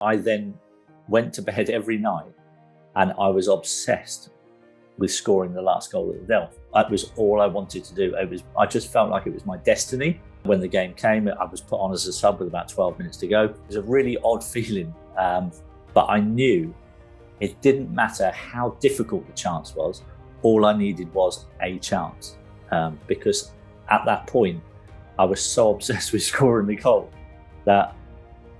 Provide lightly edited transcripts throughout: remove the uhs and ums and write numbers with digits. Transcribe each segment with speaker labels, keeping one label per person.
Speaker 1: I then went to bed every night and I was obsessed with scoring the last goal at the Dell. That was all I wanted to do. I just felt like it was my destiny. When the game came, I was put on as a sub with about 12 minutes to go. It was a really odd feeling, but I knew it didn't matter how difficult the chance was. All I needed was a chance, because at that point, I was so obsessed with scoring the goal that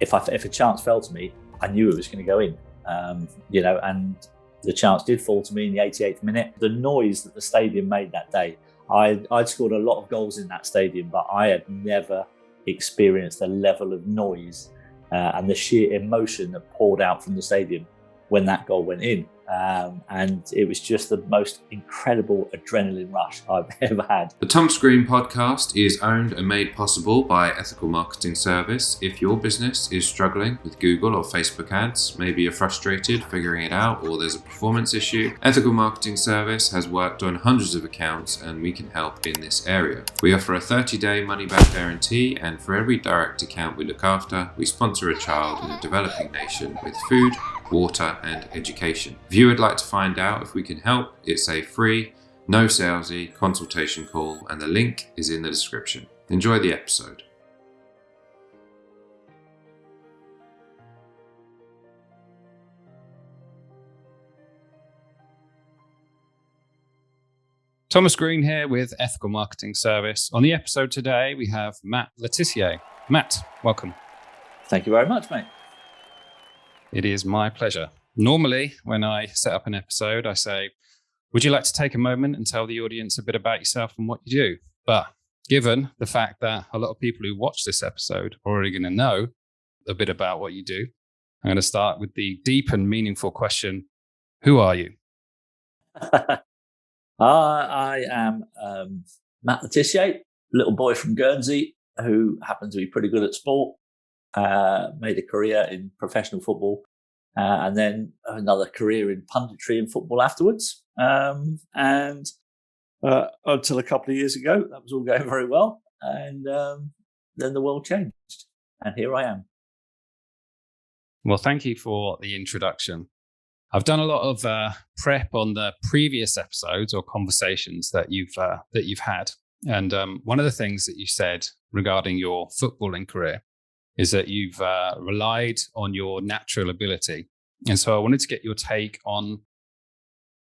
Speaker 1: if a chance fell to me, I knew it was going to go in. And the chance did fall to me in the 88th minute. The noise that the stadium made that day, I'd scored a lot of goals in that stadium, but I had never experienced the level of noise and the sheer emotion that poured out from the stadium when that goal went in. And it was just the most incredible adrenaline rush I've ever had.
Speaker 2: The Tom Screen podcast is owned and made possible by Ethical Marketing Service. If your business is struggling with Google or Facebook ads, maybe you're frustrated figuring it out or there's a performance issue, Ethical Marketing Service has worked on hundreds of accounts and we can help in this area. We offer a 30-day money-back guarantee, and for every direct account we look after, we sponsor a child in a developing nation with food, water and education. If you would like to find out if we can help, it's a free, no salesy consultation call and the link is in the description. Enjoy the episode. Thomas Green here with Ethical Marketing Service. On the episode today, we have Matt Le Tissier. Matt, welcome.
Speaker 1: Thank you very much, mate.
Speaker 2: It is my pleasure. Normally, when I set up an episode, I say, would you like to take a moment and tell the audience a bit about yourself and what you do? But given the fact that a lot of people who watch this episode are already going to know a bit about what you do, I'm going to start with the deep and meaningful question, who are you?
Speaker 1: I am Matt Le Tissier, little boy from Guernsey who happened to be pretty good at sport. Made a career in professional football, and then another career in punditry and football afterwards. And until a couple of years ago, that was all going very well. And then the world changed, and here I am.
Speaker 2: Well, thank you for the introduction. I've done a lot of prep on the previous episodes or conversations that you've had, and one of the things that you said regarding your footballing career is that you've relied on your natural ability. And so I wanted to get your take on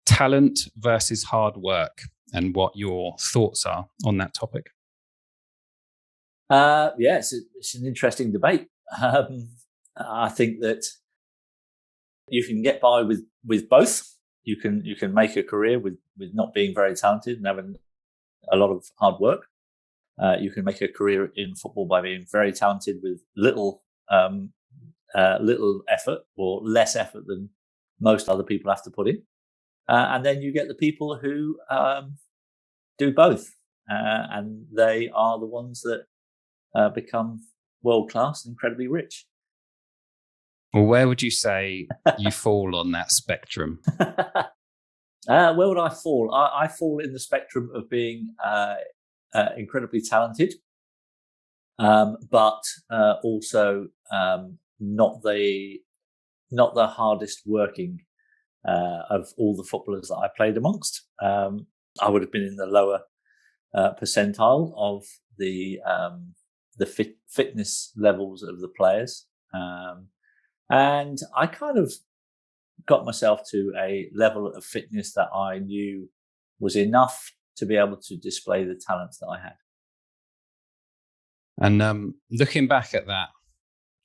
Speaker 2: talent versus hard work and what your thoughts are on that topic.
Speaker 1: It's an interesting debate. I think that you can get by with both. You can make a career with not being very talented and having a lot of hard work. You can make a career in football by being very talented with little effort or less effort than most other people have to put in. And then you get the people who do both. And they are the ones that become world-class and incredibly rich.
Speaker 2: Well, where would you say you fall on that spectrum?
Speaker 1: Where would I fall? I fall in the spectrum of being incredibly talented, but also not the hardest working of all the footballers that I played amongst. I would have been in the lower percentile of the fitness levels of the players, and I kind of got myself to a level of fitness that I knew was enough to be able to display the talents that I had.
Speaker 2: And looking back at that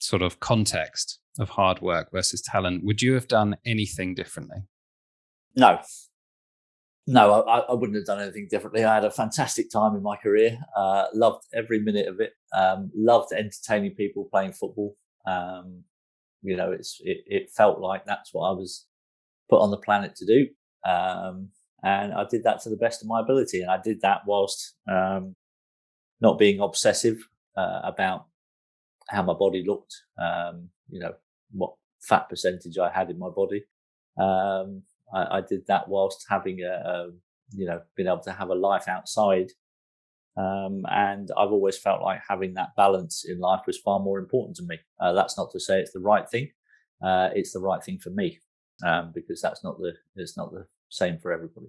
Speaker 2: sort of context of hard work versus talent, would you have done anything differently?
Speaker 1: No, I wouldn't have done anything differently. I had a fantastic time in my career. Loved every minute of it. Loved entertaining people playing football. It felt like that's what I was put on the planet to do. And I did that to the best of my ability. And I did that whilst not being obsessive about how my body looked, what fat percentage I had in my body. I did that whilst having being able to have a life outside. And I've always felt like having that balance in life was far more important to me. That's not to say it's the right thing. it's the right thing for me, because it's not the same for everybody.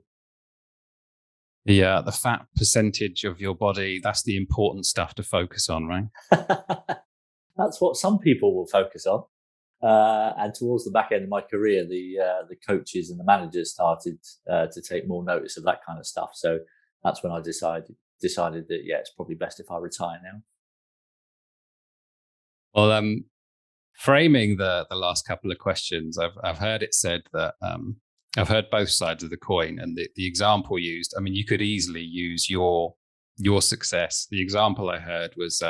Speaker 3: The fat percentage of your body, that's the important stuff to focus on, right?
Speaker 1: That's what some people will focus on. And towards the back end of my career, the coaches and the managers started to take more notice of that kind of stuff. So that's when I decided that, yeah, it's probably best if I retire now.
Speaker 3: Well, framing the last couple of questions, I've heard it said that I've heard both sides of the coin, and the example used. I mean, you could easily use your success. The example I heard was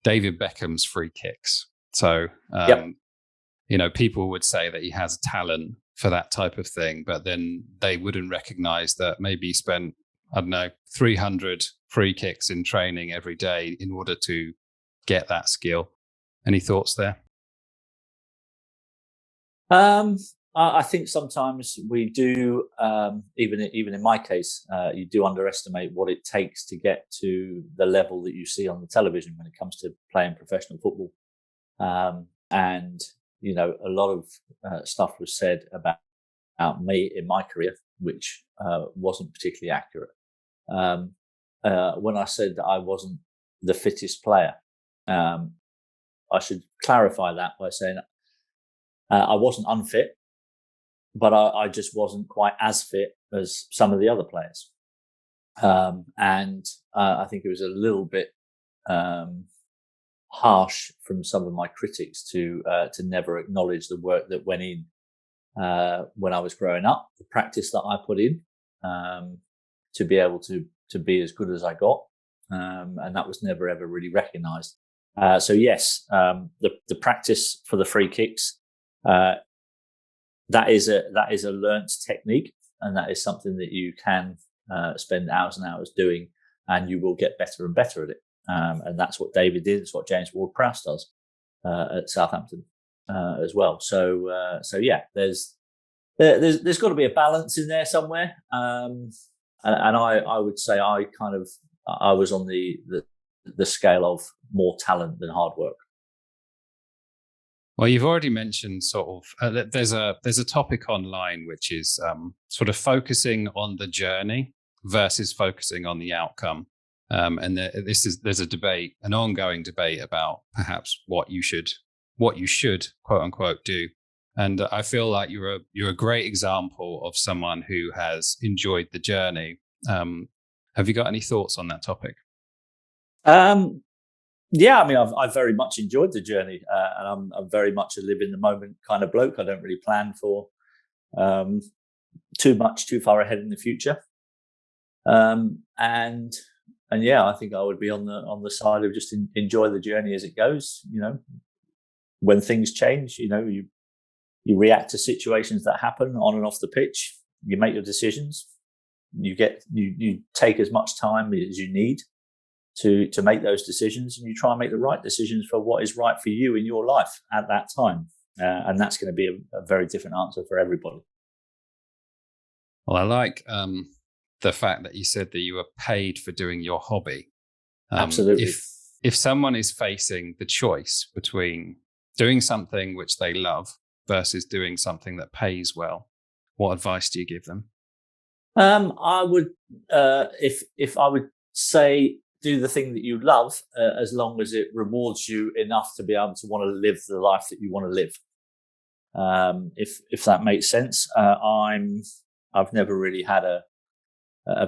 Speaker 3: David Beckham's free kicks. So, people would say that he has a talent for that type of thing, but then they wouldn't recognize that maybe he spent, 300 free kicks in training every day in order to get that skill. Any thoughts there?
Speaker 1: I think sometimes we do, even in my case, you do underestimate what it takes to get to the level that you see on the television when it comes to playing professional football. And, a lot of stuff was said about me in my career, which wasn't particularly accurate. When I said that I wasn't the fittest player, I should clarify that by saying I wasn't unfit, but I just wasn't quite as fit as some of the other players. And I think it was a little bit harsh from some of my critics to never acknowledge the work that went in when I was growing up, the practice that I put in to be able to be as good as I got, and that was never ever really recognised. So yes, the practice for the free kicks, that is a learnt technique, and that is something that you can spend hours and hours doing, and you will get better and better at it. And that's what David did. It's what James Ward-Prowse does at Southampton as well. So yeah, there's got to be a balance in there somewhere. And I would say I was on the scale of more talent than hard work.
Speaker 3: Well, you've already mentioned sort of there's a topic online which is sort of focusing on the journey versus focusing on the outcome. And there's a debate, an ongoing debate about perhaps what you should quote unquote do. And I feel like you're a great example of someone who has enjoyed the journey. Have you got any thoughts on that topic?
Speaker 1: Yeah, I mean, I've very much enjoyed the journey, and I'm very much a live in the moment kind of bloke. I don't really plan for too far ahead in the future. And yeah, I think I would be on the side of just enjoy the journey as it goes. When things change, you react to situations that happen on and off the pitch. You make your decisions. You take as much time as you need to make those decisions, and you try and make the right decisions for what is right for you in your life at that time. And that's going to be a very different answer for everybody.
Speaker 3: Well, I like the fact that you said that you were paid for doing your hobby.
Speaker 1: Absolutely.
Speaker 3: If someone is facing the choice between doing something which they love versus doing something that pays well, what advice do you give them?
Speaker 1: I would, if I would say, do the thing that you love, as long as it rewards you enough to be able to want to live the life that you want to live. If that makes sense. I've never really had a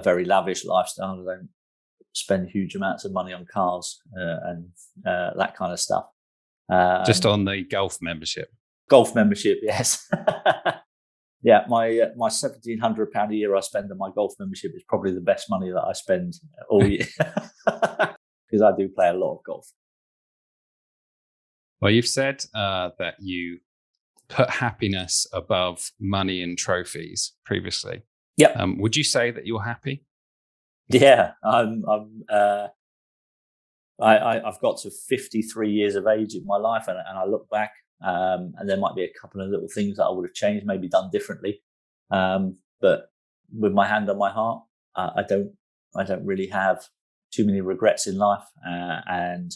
Speaker 1: very lavish lifestyle. I don't spend huge amounts of money on cars and that kind of stuff.
Speaker 3: Just on the golf membership.
Speaker 1: Golf membership, yes. Yeah, my £1,700 a year I spend on my golf membership is probably the best money that I spend all year, because I do play a lot of golf.
Speaker 3: Well, you've said that you put happiness above money and trophies previously.
Speaker 1: Yep.
Speaker 3: Would you say that you're happy?
Speaker 1: Yeah, I've got to 53 years of age in my life, and I look back. And there might be a couple of little things that I would have changed, maybe done differently. But with my hand on my heart, I don't really have too many regrets in life, and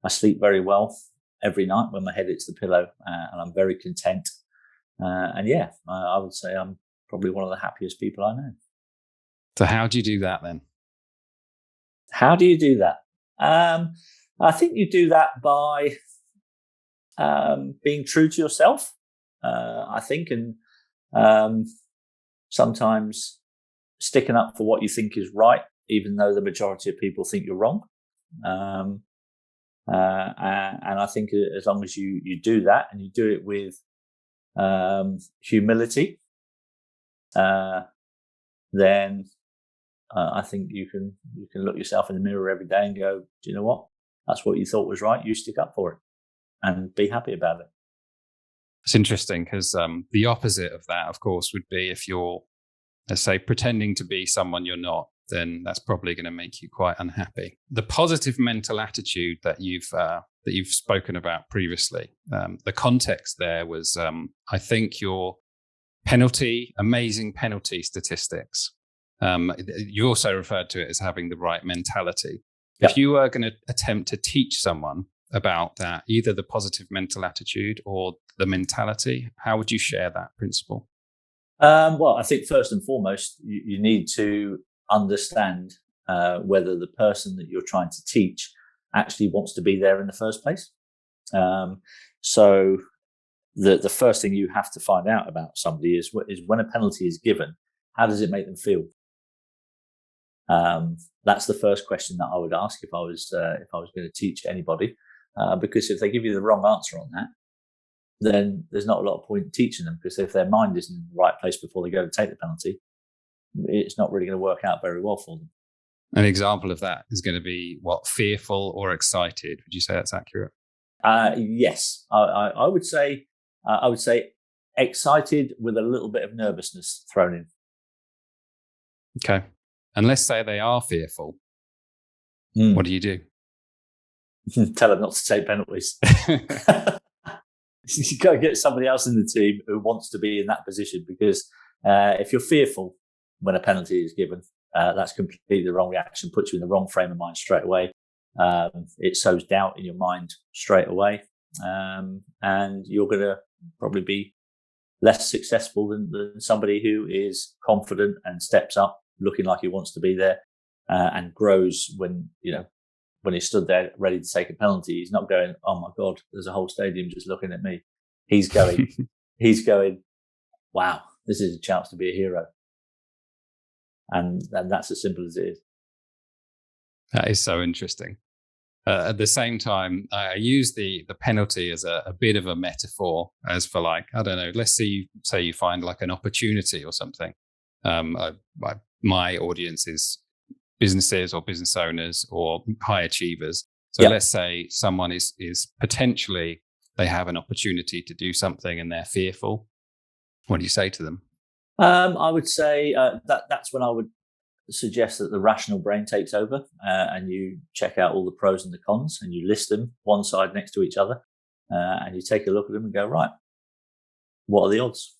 Speaker 1: I sleep very well. every night when my head hits the pillow, and I'm very content. And yeah, I would say I'm probably one of the happiest people I know.
Speaker 3: So how do you do that then?
Speaker 1: How do you do that? I think you do that by being true to yourself, I think, and sometimes sticking up for what you think is right, even though the majority of people think you're wrong. And I think as long as you do that, and you do it with humility, then I think you can look yourself in the mirror every day and go, do you know what? That's what you thought was right. You stick up for it and be happy about it.
Speaker 3: It's interesting because the opposite of that, of course, would be if you're, let's say, pretending to be someone you're not, then that's probably going to make you quite unhappy. The positive mental attitude that you've spoken about previously, the context there was, I think, your amazing penalty statistics. You also referred to it as having the right mentality. Yep. If you were going to attempt to teach someone about that, either the positive mental attitude or the mentality, how would you share that principle?
Speaker 1: Well, I think first and foremost, you need to understand whether the person that you're trying to teach actually wants to be there in the first place. So the first thing you have to find out about somebody is when a penalty is given, how does it make them feel? That's the first question that I would ask if I was going to teach anybody, because if they give you the wrong answer on that, then there's not a lot of point in teaching them, because if their mind isn't in the right place before they go to take the penalty, it's not really going to work out very well for them.
Speaker 3: An example of that is going to be what, fearful or excited? Would you say that's accurate?
Speaker 1: Yes, I would say excited with a little bit of nervousness thrown in.
Speaker 3: Okay. And let's say they are fearful. What do you do?
Speaker 1: Tell them not to take penalties. You've got to get somebody else in the team who wants to be in that position, because if you're fearful when a penalty is given, that's completely the wrong reaction, puts you in the wrong frame of mind straight away. It sows doubt in your mind straight away. And you're going to probably be less successful than somebody who is confident and steps up looking like he wants to be there, and grows when he stood there ready to take a penalty. He's not going, oh my God, there's a whole stadium just looking at me. He's going, wow, this is a chance to be a hero. And that's as simple as it is.
Speaker 3: That is so interesting. At the same time, I use the penalty as a bit of a metaphor, as for, like, I don't know, let's say you find like an opportunity or something. My audience is businesses or business owners or high achievers. So let's say someone is potentially, they have an opportunity to do something and they're fearful. What do you say to them?
Speaker 1: I would say that's when I would suggest that the rational brain takes over, and you check out all the pros and the cons, and you list them one side next to each other, and you take a look at them and go, right, what are the odds?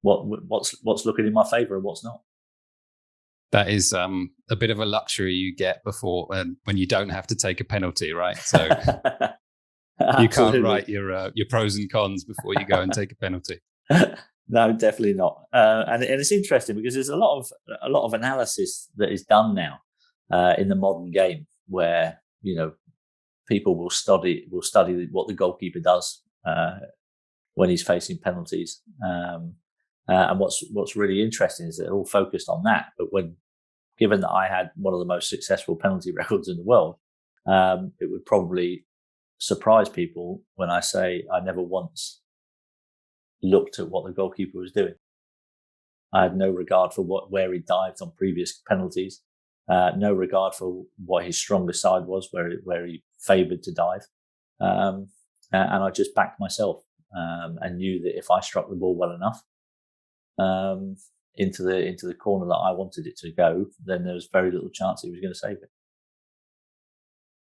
Speaker 1: What's looking in my favour and what's not?
Speaker 3: That is a bit of a luxury you get before when you don't have to take a penalty, right? So you can't write your pros and cons before you go and take a penalty.
Speaker 1: No, definitely not. And it's interesting because there's a lot of analysis that is done now in the modern game, where people will study what the goalkeeper does when he's facing penalties. And what's really interesting is they're all focused on that. But given that I had one of the most successful penalty records in the world, it would probably surprise people when I say I never once looked at what the goalkeeper was doing. I had no regard for where he dived on previous penalties, no regard for what his strongest side was, where he favoured to dive, and I just backed myself and knew that if I struck the ball well enough into the corner that I wanted it to go, then there was very little chance he was going to save it.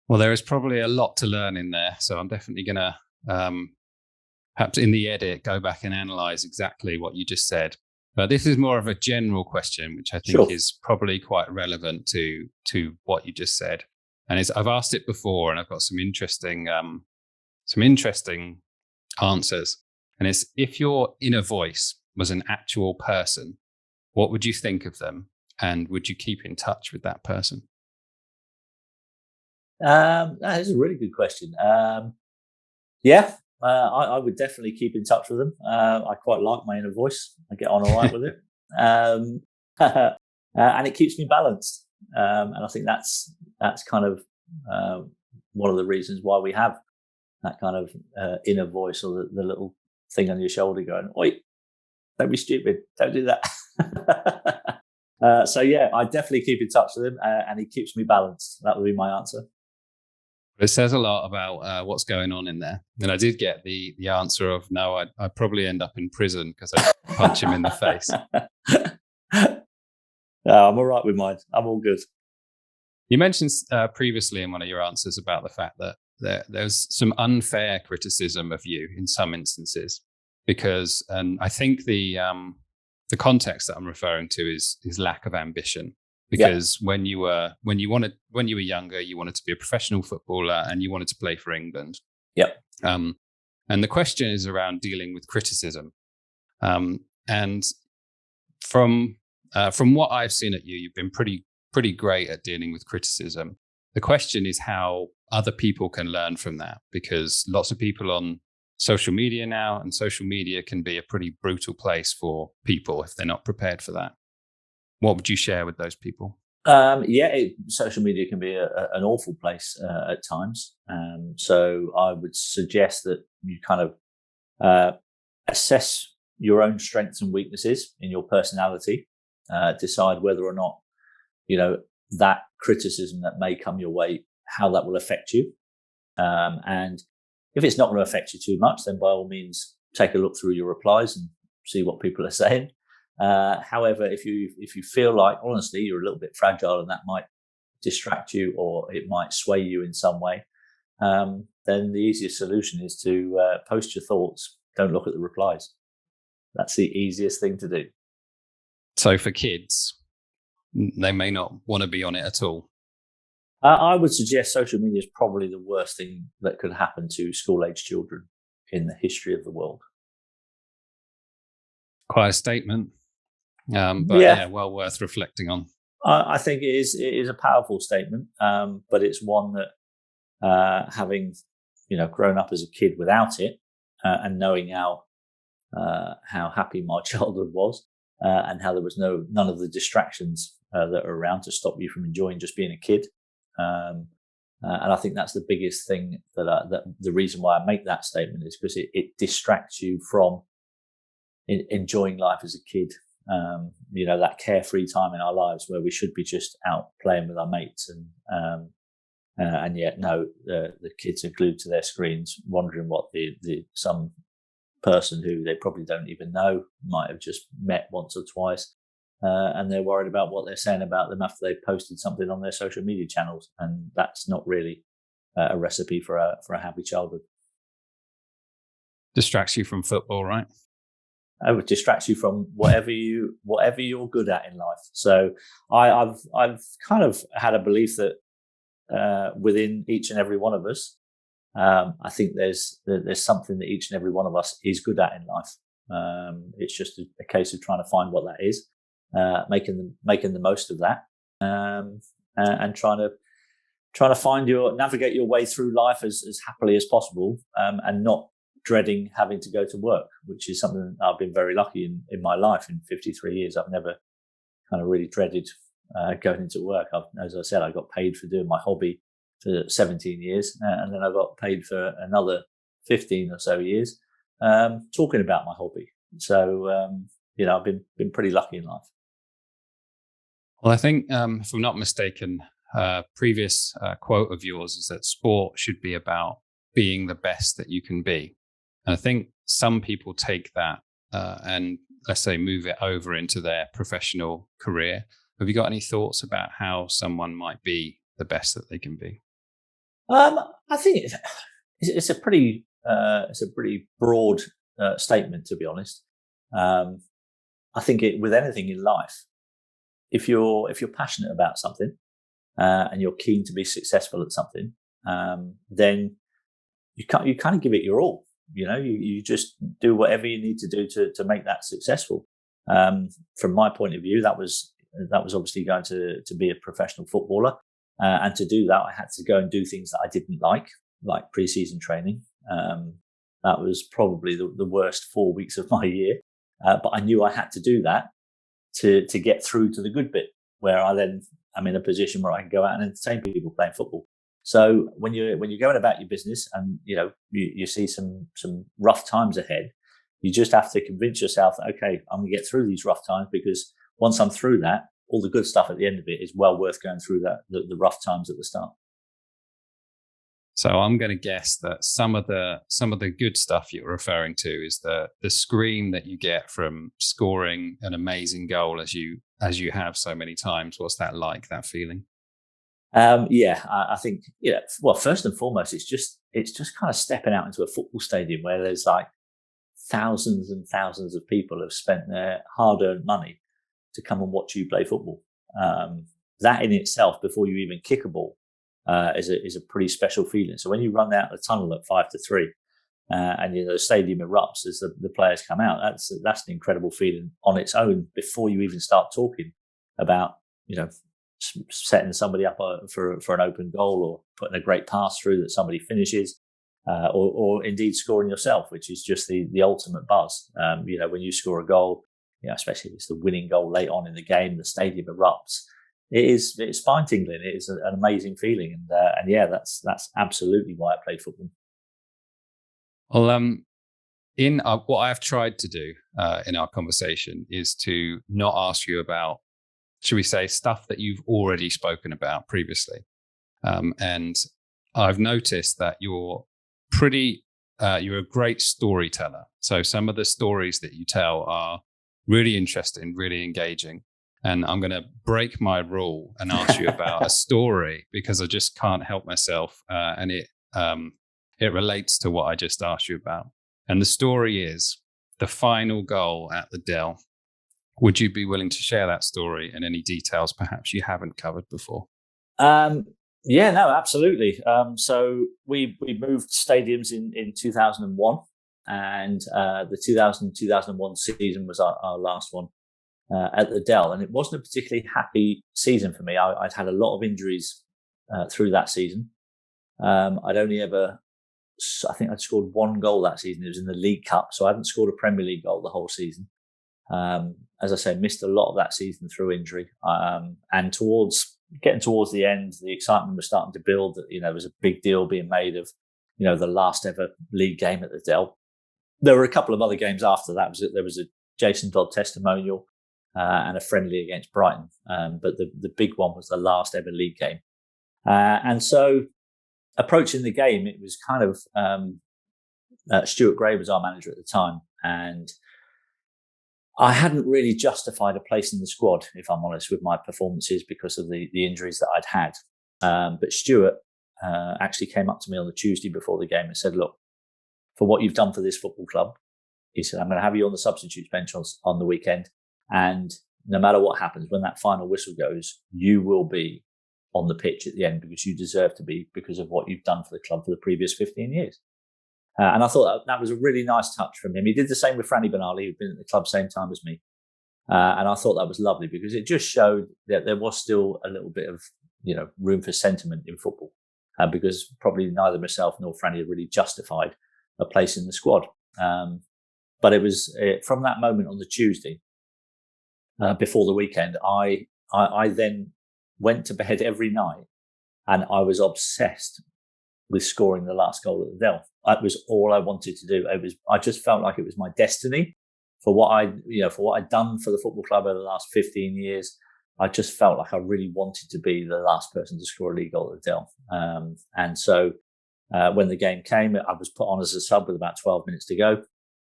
Speaker 3: Well, there is probably a lot to learn in there, so I'm definitely going to perhaps in the edit go back and analyze exactly what you just said. But this is more of a general question, which I think is probably quite relevant to what you just said. And I've asked it before, and I've got some interesting Some interesting answers. And it's, if your inner voice was an actual person, what would you think of them? And would you keep in touch with that person?
Speaker 1: That is a really good question. Yeah, I would definitely keep in touch with them. I quite like my inner voice. I get on all right with it. And it keeps me balanced. And I think that's kind of one of the reasons why we have that kind of inner voice, or the little thing on your shoulder going, "Oi, don't be stupid, don't do that." So yeah, I definitely keep in touch with him, and he keeps me balanced. That would be my answer.
Speaker 3: It says a lot about what's going on in there. And I did get the answer of, no, I'd probably end up in prison because I punch him in the face.
Speaker 1: No, I'm all right with mine. I'm all good.
Speaker 3: You mentioned previously in one of your answers about the fact that there's some unfair criticism of you in some instances, because, and I think the context that I'm referring to is lack of ambition. Because when you were younger, you wanted to be a professional footballer and you wanted to play for England.
Speaker 1: Yep.
Speaker 3: And the question is around dealing with criticism. And from what I've seen at you, you've been pretty great at dealing with criticism. The question is how other people can learn from that, because lots of people on social media now, and social media can be a pretty brutal place for people if they're not prepared for that. What would you share with those people?
Speaker 1: Social media can be an awful place at times. So I would suggest that you kind of assess your own strengths and weaknesses in your personality, decide whether or not, that criticism that may come your way, how that will affect you. And if it's not going to affect you too much, then by all means, take a look through your replies and see what people are saying. However, if you feel like, honestly, you're a little bit fragile and that might distract you, or it might sway you in some way, then the easiest solution is to post your thoughts. Don't look at the replies. That's the easiest thing to do.
Speaker 3: So for kids, they may not want to be on it at all.
Speaker 1: I would suggest social media is probably the worst thing that could happen to school-age children in the history of the world.
Speaker 3: Quite a statement. But well worth reflecting on.
Speaker 1: I think it is a powerful statement, but it's one that, having grown up as a kid without it, and knowing how happy my childhood was, and how there was none of the distractions that are around to stop you from enjoying just being a kid, and I think that's the biggest thing that the reason why I make that statement is because it distracts you from enjoying life as a kid. That carefree time in our lives where we should be just out playing with our mates, and yet no, the kids are glued to their screens, wondering what some person who they probably don't even know might have just met once or twice, and they're worried about what they're saying about them after they've posted something on their social media channels, and that's not really a recipe for a happy childhood.
Speaker 3: Distracts you from football, right?
Speaker 1: It distracts you from whatever you're good at in life. So I've kind of had a belief that within each and every one of us, I think there's something that each and every one of us is good at in life. It's just a case of trying to find what that is, making the most of that, and trying to navigate your way through life as happily as possible, and not dreading having to go to work, which is something that I've been very lucky in my life. In 53 years, I've never kind of really dreaded going into work. As I said, I got paid for doing my hobby for 17 years, and then I got paid for another 15 or so years talking about my hobby. So I've been pretty lucky in life.
Speaker 3: Well, I think if I'm not mistaken, previous quote of yours is that sport should be about being the best that you can be. And I think some people take that and, let's say, move it over into their professional career. Have you got any thoughts about how someone might be the best that they can be?
Speaker 1: I think it's a pretty broad statement, to be honest. I think with anything in life, if you're passionate about something and you're keen to be successful at something, then you kind of give it your all. You just do whatever you need to do to make that successful. From my point of view, that was obviously going to be a professional footballer, and to do that, I had to go and do things that I didn't like pre-season training. That was probably the worst 4 weeks of my year, but I knew I had to do that to get through to the good bit, where I'm in a position where I can go out and entertain people playing football. So when you're going about your business and you see some rough times ahead, you just have to convince yourself that, okay, I'm going to get through these rough times, because once I'm through that, all the good stuff at the end of it is well worth going through the rough times at the start.
Speaker 3: So I'm going to guess that some of the good stuff you're referring to is the scream that you get from scoring an amazing goal as you have so many times. What's that like, that feeling?
Speaker 1: I think, well, first and foremost, it's just kind of stepping out into a football stadium where there's like thousands and thousands of people have spent their hard-earned money to come and watch you play football. That in itself, before you even kick a ball, is a pretty special feeling. So when you run out the tunnel at 5-3, and the stadium erupts as the players come out, that's an incredible feeling on its own, before you even start talking about setting somebody up for an open goal, or putting a great pass through that somebody finishes, or indeed scoring yourself, which is just the ultimate buzz. When you score a goal, especially if it's the winning goal late on in the game, the stadium erupts. It's spine tingling. It is an amazing feeling, and yeah, that's absolutely why I played football.
Speaker 3: Well, in what I've tried to do in our conversation is to not ask you about, should we say, stuff that you've already spoken about previously, and I've noticed that you're a great storyteller. So some of the stories that you tell are really interesting, really engaging. And I'm going to break my rule and ask you about a story, because I just can't help myself. And it relates to what I just asked you about. And the story is the final goal at the Dell. Would you be willing to share that story and any details perhaps you haven't covered before?
Speaker 1: Yeah, no, absolutely. So we moved stadiums in 2001, and the 2001 season was our last one at the Dell, and it wasn't a particularly happy season for me. I'd had a lot of injuries through that season. I think I'd scored one goal that season. It was in the League Cup, so I hadn't scored a Premier League goal the whole season. As I say, missed a lot of that season through injury. And getting towards the end, the excitement was starting to build. That there was a big deal being made of the last ever league game at the Dell. There were a couple of other games after that. There was a Jason Dodd testimonial and a friendly against Brighton, but the big one was the last ever league game. And so, approaching the game, it was kind of Stuart Gray was our manager at the time, and I hadn't really justified a place in the squad, if I'm honest, with my performances because of the injuries that I'd had. But Stuart actually came up to me on the Tuesday before the game and said, "Look, for what you've done for this football club," he said, "I'm going to have you on the substitutes bench on the weekend. And no matter what happens, when that final whistle goes, you will be on the pitch at the end, because you deserve to be, because of what you've done for the club for the previous 15 years. And I thought that was a really nice touch from him. He did the same with Franny Benali, who'd been at the club same time as me. And I thought that was lovely, because it just showed that there was still a little bit of, room for sentiment in football, because probably neither myself nor Franny had really justified a place in the squad. But it was from that moment on the Tuesday, before the weekend, I then went to bed every night, and I was obsessed with scoring the last goal at the Dell. That was all I wanted to do. I just felt like it was my destiny for what I'd done for the football club over the last 15 years. I just felt like I really wanted to be the last person to score a league goal at the Dell. And so when the game came, I was put on as a sub with about 12 minutes to go.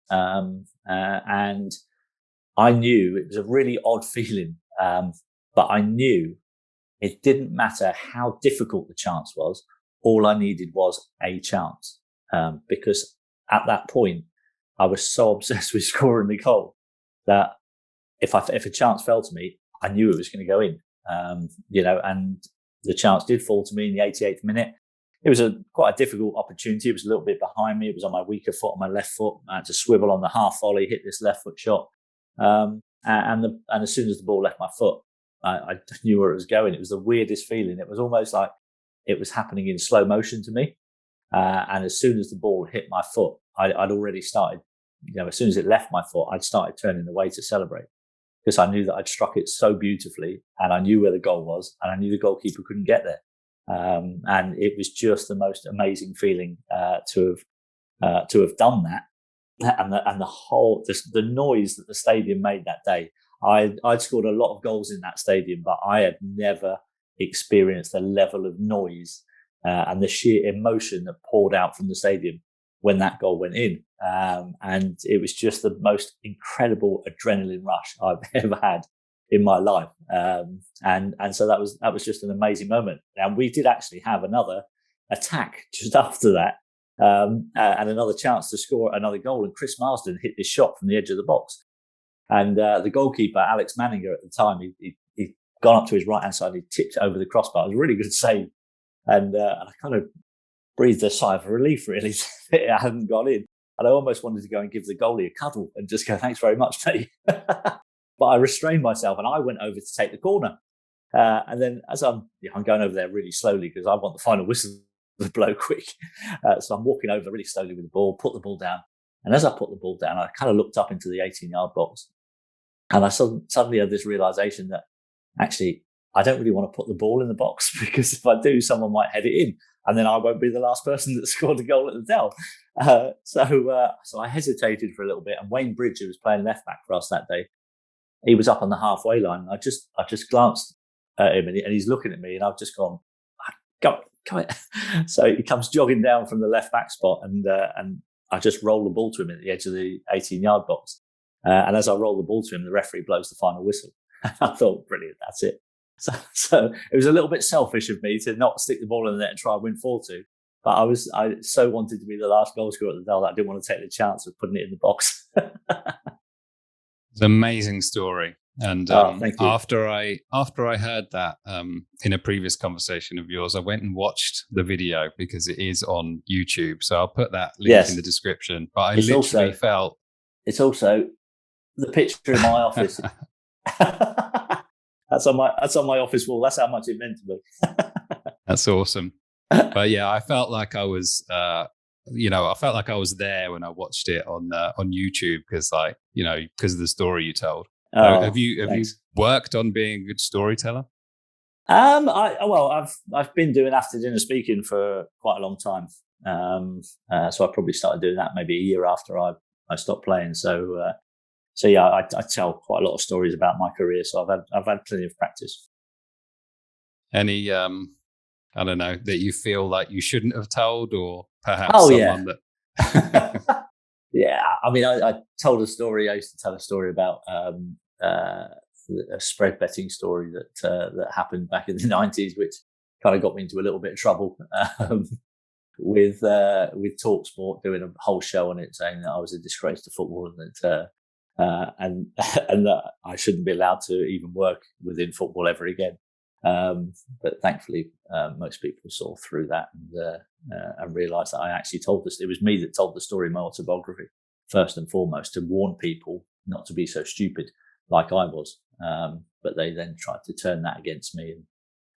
Speaker 1: And I knew it was a really odd feeling, but I knew it didn't matter how difficult the chance was. All I needed was a chance, because at that point, I was so obsessed with scoring the goal that if a chance fell to me, I knew it was going to go in. And the chance did fall to me in the 88th minute. it was quite a difficult opportunity. It was a little bit behind me. It was on my weaker foot, on my left foot. I had to swivel on the half volley, hit this left foot shot. And as soon as the ball left my foot, I knew where it was going. It was the weirdest feeling. It was almost like it was happening in slow motion to me. And as soon as the ball hit my foot, I'd already started, as soon as it left my foot, I'd started turning away to celebrate, because I knew that I'd struck it so beautifully, and I knew where the goal was, and I knew the goalkeeper couldn't get there. And it was just the most amazing feeling to have done that, and the whole the noise that the stadium made that day. I'd scored a lot of goals in that stadium, but I had never experienced the level of noise and the sheer emotion that poured out from the stadium when that goal went in. And it was just the most incredible adrenaline rush I've ever had in my life. And so that was just an amazing moment. And we did actually have another attack just after that, and another chance to score another goal. And Chris Marsden hit this shot from the edge of the box. And the goalkeeper, Alex Manninger, at the time, he'd gone up to his right-hand side, he tipped it over the crossbar. It was a really good save. And I kind of breathed a sigh of relief, really, that it hadn't gone in. And I almost wanted to go and give the goalie a cuddle and just go, "Thanks very much, mate." But I restrained myself and I went over to take the corner. And then as I'm going over there really slowly because I want the final whistle to blow quick. So I'm walking over really slowly with the ball, put the ball down. And as I put the ball down, I kind of looked up into the 18-yard box. And I suddenly had this realization that actually I don't really want to put the ball in the box, because if I do, someone might head it in. And then I won't be the last person that scored a goal at the Dell. So I hesitated for a little bit. And Wayne Bridge, who was playing left back for us that day, he was up on the halfway line. I just glanced at him and he's looking at me, and I've just gone, "Go it." So he comes jogging down from the left back spot, and I just roll the ball to him at the edge of the 18-yard box. And as I roll the ball to him, the referee blows the final whistle. And I thought, brilliant, that's it. So it was a little bit selfish of me to not stick the ball in the net and try and win 4-2. But I so wanted to be the last goal scorer at the Dell that I didn't want to take the chance of putting it in the box.
Speaker 3: It's an amazing story. And
Speaker 1: thank you.
Speaker 3: after I heard that in a previous conversation of yours, I went and watched the video because it is on YouTube. So I'll put that link in the description. But I literally felt
Speaker 1: it's also the picture in my office. That's on my office wall. That's how much it meant to me.
Speaker 3: That's awesome. But yeah, I felt like I was I felt like I was there when I watched it on YouTube, because of the story you told. Have you worked on being a good storyteller? I've been doing after dinner speaking for quite a long time. So I probably started doing that maybe a year after I stopped playing. So yeah, I tell quite a lot of stories about my career. So I've had plenty of practice. Any I don't know, that you feel like you shouldn't have told, or perhaps that. Yeah, I mean, I told a story. I used to tell a story about a spread betting story that happened back in the 90s, which kind of got me into a little bit of trouble with TalkSport doing a whole show on it, saying that I was a disgrace to football and that I shouldn't be allowed to even work within football ever again. But thankfully, most people saw through that and realised that I actually told this. It was me that told the story in my autobiography, first and foremost, to warn people not to be so stupid like I was. But they then tried to turn that against me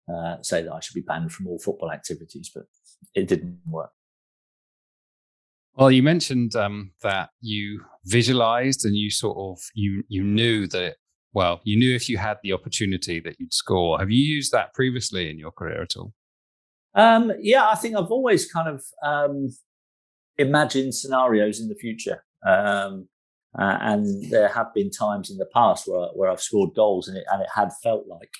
Speaker 3: and say that I should be banned from all football activities, but it didn't work. Well, you mentioned that you visualised and you sort of you knew that. Well, you knew if you had the opportunity that you'd score. Have you used that previously in your career at all?
Speaker 1: Yeah, I think I've always kind of imagined scenarios in the future. And there have been times in the past where I've scored goals and it had felt like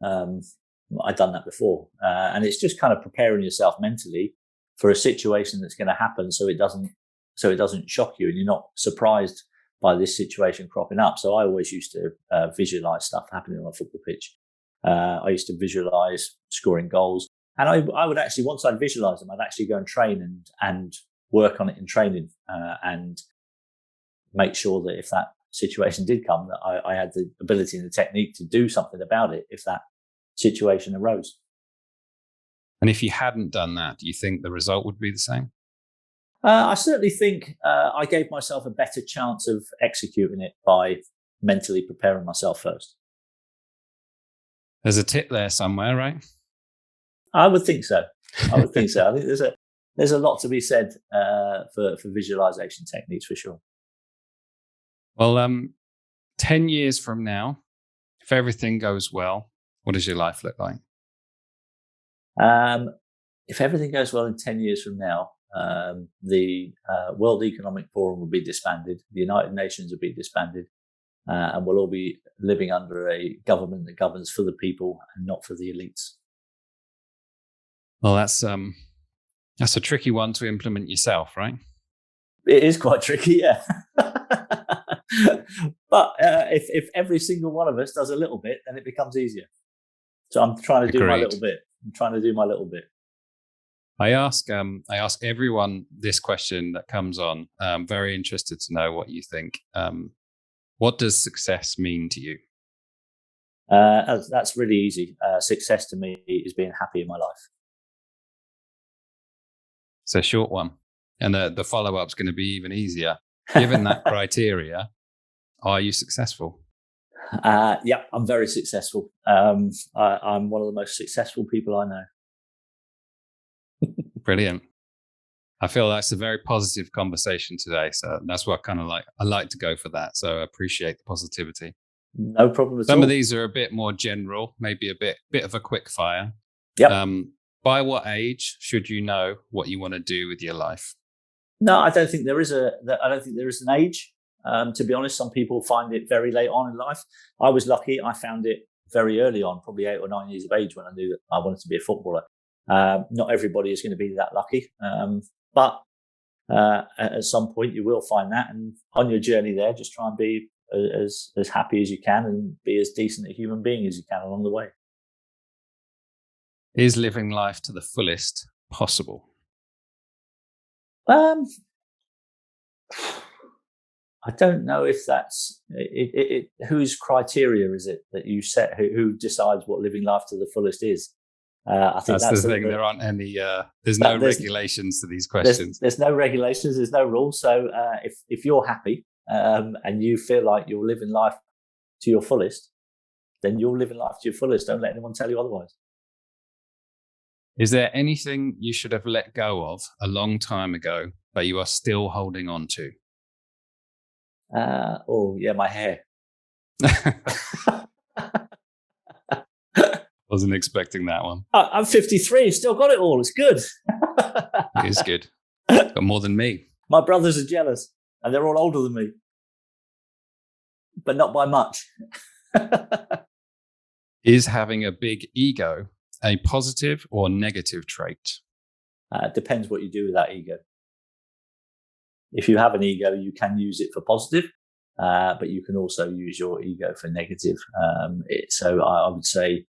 Speaker 1: I'd done that before. And it's just kind of preparing yourself mentally for a situation that's going to happen so it doesn't shock you and you're not surprised by this situation cropping up. So I always used to visualize stuff happening on a football pitch. I used to visualize scoring goals. And I would actually, once I'd visualize them, I'd actually go and train and work on it in training and make sure that if that situation did come, that I had the ability and the technique to do something about it if that situation arose.
Speaker 3: And if you hadn't done that, do you think the result would be the same?
Speaker 1: I certainly think I gave myself a better chance of executing it by mentally preparing myself first.
Speaker 3: There's a tip there somewhere, right?
Speaker 1: I would think so. I think there's a lot to be said for visualization techniques for sure.
Speaker 3: Well, 10 years from now, if everything goes well, what does your life look like?
Speaker 1: If everything goes well in 10 years from now, the World Economic Forum will be disbanded, the United Nations will be disbanded, and we'll all be living under a government that governs for the people and not for the elites.
Speaker 3: Well, that's a tricky one to implement yourself, right?
Speaker 1: It is quite tricky, yeah. But if every single one of us does a little bit, then it becomes easier. So I'm trying to do my little bit. I
Speaker 3: ask everyone this question that comes on. I'm very interested to know what you think. What does success mean to you?
Speaker 1: That's really easy. Success to me is being happy in my life.
Speaker 3: It's a short one. And the follow-up's going to be even easier. Given that criteria, are you successful?
Speaker 1: Yeah, I'm very successful. I'm one of the most successful people I know.
Speaker 3: Brilliant. I feel that's a very positive conversation today. So that's what I like to go for that. So I appreciate the positivity.
Speaker 1: No problem at all.
Speaker 3: Some of these are a bit more general, maybe a bit of a quick fire.
Speaker 1: Yep.
Speaker 3: By what age should you know what you want to do with your life?
Speaker 1: No, I don't think there is an age. To be honest, some people find it very late on in life. I was lucky. I found it very early on, probably 8 or 9 years of age when I knew that I wanted to be a footballer. Not everybody is going to be that lucky. But at some point you will find that. And on your journey there, just try and be as happy as you can and be as decent a human being as you can along the way.
Speaker 3: Is living life to the fullest possible?
Speaker 1: I don't know if that's it. Whose criteria is it that you set? Who decides what living life to the fullest is? I think
Speaker 3: that's the thing. There aren't any. There's no regulations to these questions.
Speaker 1: There's no regulations. There's no rules. So if you're happy and you feel like you're living life to your fullest, then you're living life to your fullest. Don't let anyone tell you otherwise.
Speaker 3: Is there anything you should have let go of a long time ago, but you are still holding on to?
Speaker 1: My hair.
Speaker 3: Wasn't expecting that one.
Speaker 1: I'm 53, still got it all. It's good.
Speaker 3: It is good. Got more than me.
Speaker 1: My brothers are jealous, and they're all older than me, but not by much.
Speaker 3: Is having a big ego a positive or negative trait?
Speaker 1: Depends what you do with that ego. If you have an ego, you can use it for positive, but you can also use your ego for negative. So I would say,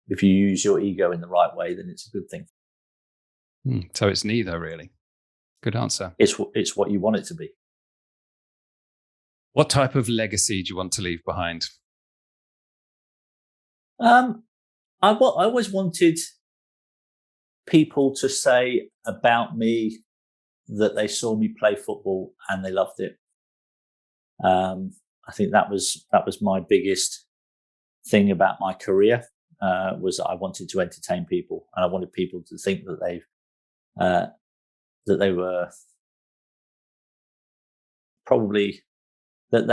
Speaker 1: if you use your ego in the right way, then it's a good thing.
Speaker 3: So it's neither, really. Good answer.
Speaker 1: It's what you want it to be.
Speaker 3: What type of legacy do you want to leave behind?
Speaker 1: I always wanted people to say about me that they saw me play football and they loved it. I think that was my biggest thing about my career, was that I wanted to entertain people, and I wanted people to think that they were probably that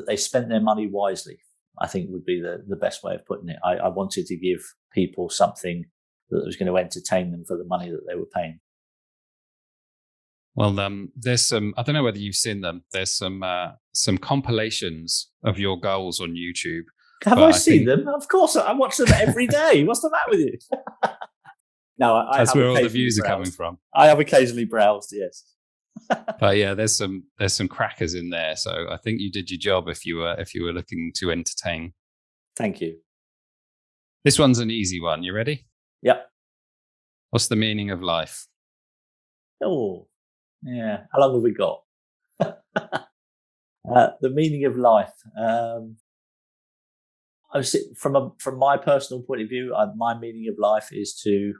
Speaker 1: they spent their money wisely, I think would be the best way of putting it. I wanted to give people something that was going to entertain them for the money that they were paying.
Speaker 3: Well, there's some, I don't know whether you've seen them. There's some compilations of your goals on YouTube.
Speaker 1: Have I seen them? Of course, I watch them every day. What's the matter with you? No,
Speaker 3: that's where all the views are coming from.
Speaker 1: I have occasionally browsed, yes.
Speaker 3: But yeah, there's some crackers in there. So I think you did your job if you were looking to entertain.
Speaker 1: Thank you.
Speaker 3: This one's an easy one. You ready?
Speaker 1: Yep.
Speaker 3: What's the meaning of life?
Speaker 1: Oh, yeah. How long have we got? The meaning of life. from my personal point of view, my meaning of life is to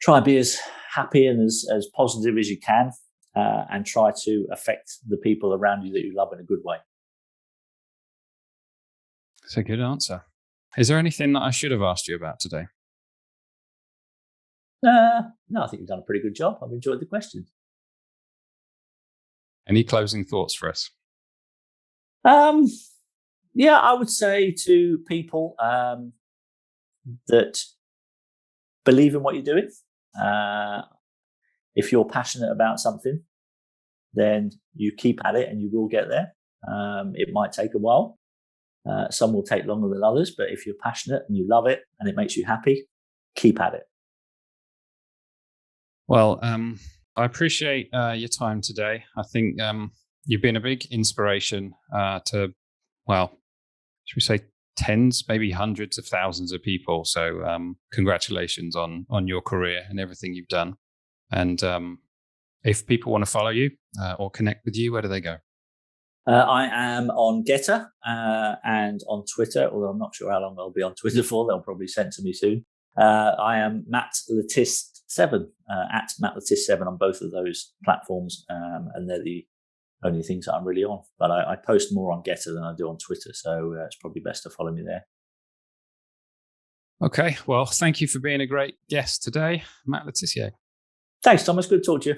Speaker 1: try and be as happy and as positive as you can, and try to affect the people around you that you love in a good way.
Speaker 3: That's a good answer. Is there anything that I should have asked you about today?
Speaker 1: No, I think you've done a pretty good job. I've enjoyed the questions.
Speaker 3: Any closing thoughts for us?
Speaker 1: Yeah, I would say to people that believe in what you're doing. If you're passionate about something, then you keep at it and you will get there. It might take a while. Some will take longer than others, but if you're passionate and you love it and it makes you happy, keep at it.
Speaker 3: Well, I appreciate your time today. I think you've been a big inspiration to, well, should we say tens, maybe hundreds of thousands of people. So congratulations on your career and everything you've done. And if people want to follow you or connect with you, where do they go?
Speaker 1: I am on Getter and on Twitter, although I'm not sure how long I'll be on Twitter for. They'll probably censor me soon. I am Matt Le Tissier 7 at Matt Le Tissier 7 on both of those platforms, and they're the only things that I'm really on. But I post more on Getter than I do on Twitter, so it's probably best to follow me there.
Speaker 3: Okay, well, thank you for being a great guest today, Matt Le Tissier.
Speaker 1: Thanks, Thomas. Good to talk to you.